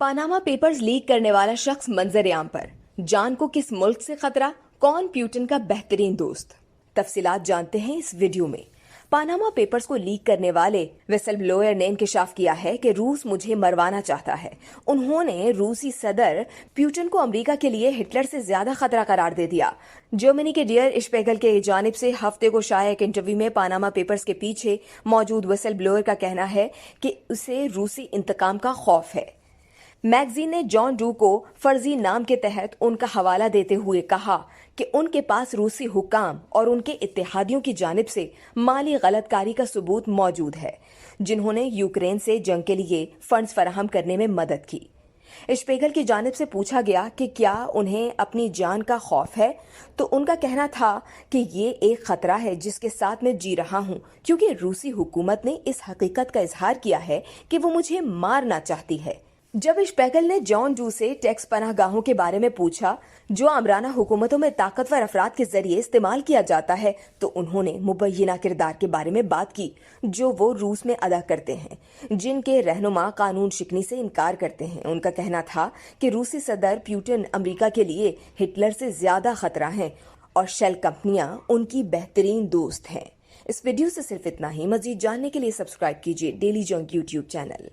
Panama Papers leak करने वाला शख्स मंजर-ए-आम पर, जान को किस मुल्क से खतरा, कौन प्यूटिन का बेहतरीन दोस्त। तफसीलात जानते हैं इस वीडियो में। पानामा पेपर्स को लीक करने वाले विसल ब्लोअर ने इंकशाफ किया है कि रूस मुझे मरवाना चाहता है। उन्होंने रूसी सदर प्यूटिन को अमेरिका के लिए हिटलर से ज्यादा खतरा करार दे दिया। जर्मनी के डियर इश्पेगल के जानिब से हफ्ते को शाया एक इंटरव्यू में पानामा पेपर्स के पीछे मौजूद विसल ब्लोअर का कहना है कि उसे रूसी इंतकाम का खौफ है। मैगजीन ने जॉन डू को फर्जी नाम के तहत उनका हवाला देते हुए कहा कि उनके पास रूसी हुक्काम और उनके इत्तेहादियों की जानिब से माली गलतकारी का सबूत मौजूद है, जिन्होंने यूक्रेन से जंग के लिए फंड्स फराहम करने में मदद की। इश्पेगल की जानिब से पूछा गया कि क्या उन्हें अपनी जान का खौफ है, तो उनका कहना था कि ये एक खतरा है जिसके साथ मैं जी रहा हूं, क्योंकि रूसी हुकूमत ने इस हकीकत का इजहार किया है कि वो मुझे मारना चाहती है। जब इश्पेगल ने जॉन डू से टैक्स पनाहगाहों के बारे में पूछा, जो आमराना हुकूमतों में ताकतवर अफराद के जरिए इस्तेमाल किया जाता है, तो उन्होंने मुबैना किरदार के बारे में बात की जो वो रूस में अदा करते हैं, जिनके रहनुमा कानून शिकनी से इनकार करते हैं। उनका कहना था कि रूसी सदर प्यूटिन अमेरिका के लिए हिटलर से ज्यादा खतरा हैं और शेल कंपनियां उनकी बेहतरीन दोस्त हैं। इस वीडियो से सिर्फ इतना ही। मजीद जानने के लिए सब्सक्राइब कीजिए डेली जंग यूट्यूब चैनल।